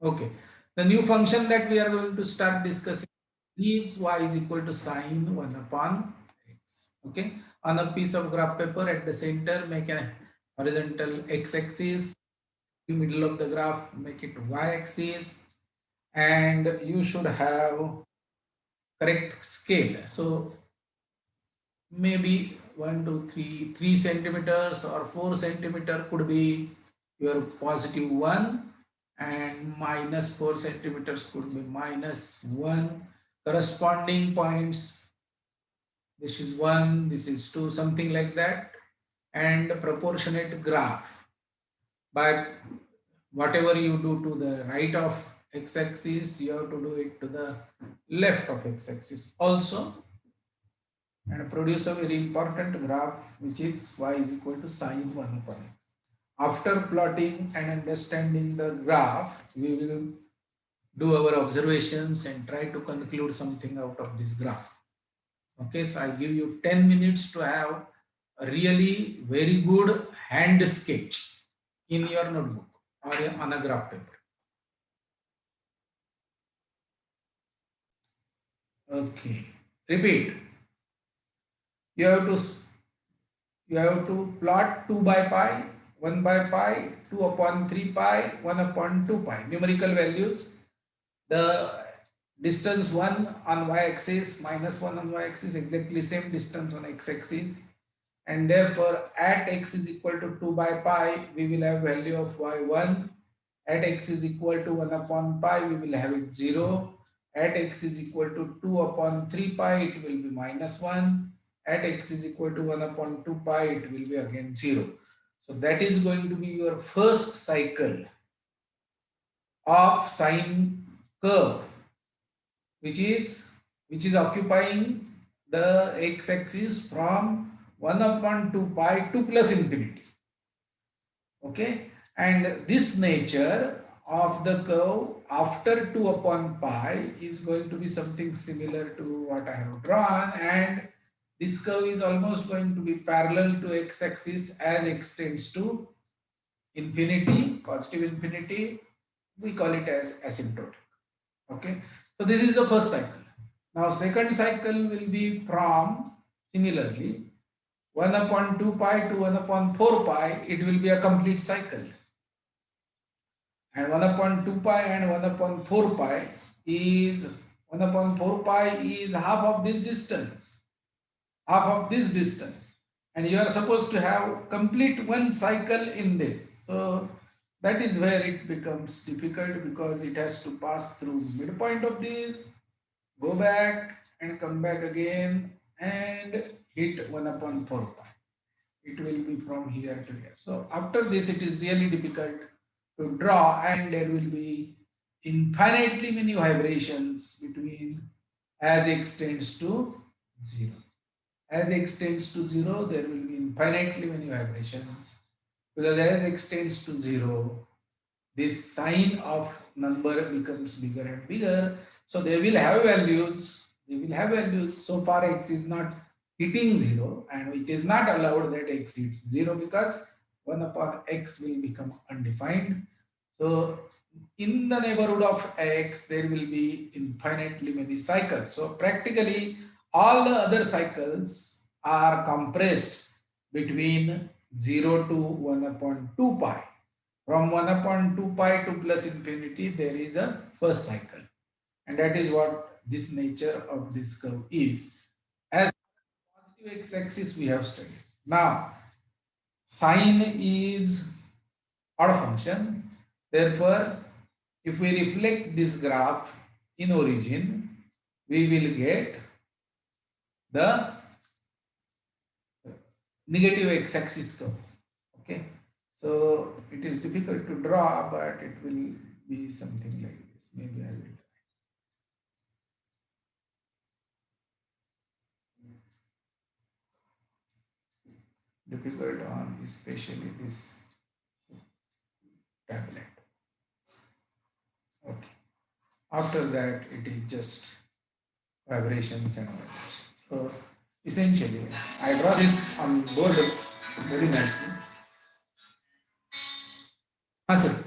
Okay. The new function that we are going to start discussing is y is equal to sine 1 upon x. Okay. On a piece of graph paper at the center, make a horizontal x-axis. In the middle of the graph, make it y-axis. And you should have correct scale. So maybe 1, 2, 3, 3 centimeters or 4 centimeter could be your positive 1, and minus 4 centimeters could be minus 1. Corresponding points, this is 1, this is 2, something like that. And proportionate graph, by whatever you do to the right of x-axis, you have to do it to the left of x-axis also, and produce a very important graph, which is y is equal to sine 1 upon x. After plotting and understanding the graph, we will do our observations and try to conclude something out of this graph. Okay, so I give you 10 minutes to have a really very good hand sketch in your notebook or on a graph paper. Okay, repeat. You have to plot 2 by pi, 1 by pi, 2 upon 3 pi, 1 upon 2 pi. Numerical values. The distance 1 on y-axis, minus 1 on y-axis, exactly same distance on x-axis. And therefore, at x is equal to 2 by pi, we will have value of y1. At x is equal to 1 upon pi, we will have it 0. At x is equal to 2 upon 3 pi, it will be minus 1. At x is equal to 1 upon 2 pi, it will be again 0. So that is going to be your first cycle of sine curve, which is occupying the x-axis from 1 upon 2 pi to plus infinity. Okay, and this nature of the curve after 2 upon pi is going to be something similar to what I have drawn, and this curve is almost going to be parallel to x-axis as x tends to infinity, positive infinity. We call it as asymptotic. Okay, so this is the first cycle. Now second cycle will be from similarly 1 upon 2 pi to 1 upon 4 pi, it will be a complete cycle. And 1 upon 2 pi and 1 upon 4 pi is, 1 upon 4 pi is half of this distance. Half of this distance. And you are supposed to have complete one cycle in this. So that is where it becomes difficult, because it has to pass through midpoint of this, go back and come back again and hit 1 upon 4 pi. It will be from here to here. So after this, it is really difficult to draw, and there will be infinitely many vibrations between as x tends to 0. As x tends to 0, there will be infinitely many vibrations, because as x tends to 0, this sign of number becomes bigger and bigger. So they will have values. So far x is not hitting 0, and it is not allowed that x hits 0, because 1 upon x will become undefined. So in the neighborhood of x, there will be infinitely many cycles. So practically all the other cycles are compressed between 0 to 1 upon 2 pi. From 1 upon 2 pi to plus infinity, there is a first cycle. And that is what this nature of this curve is. As positive x-axis we have studied. Now, sine is odd function. Therefore, if we reflect this graph in origin, we will get the negative x-axis curve. Okay, so it is difficult to draw, but it will be something like this. Maybe I will try. Difficult on especially this tablet. Okay. After that, it is just vibrations and vibrations. So essentially, I draw this on board very nicely. Sir.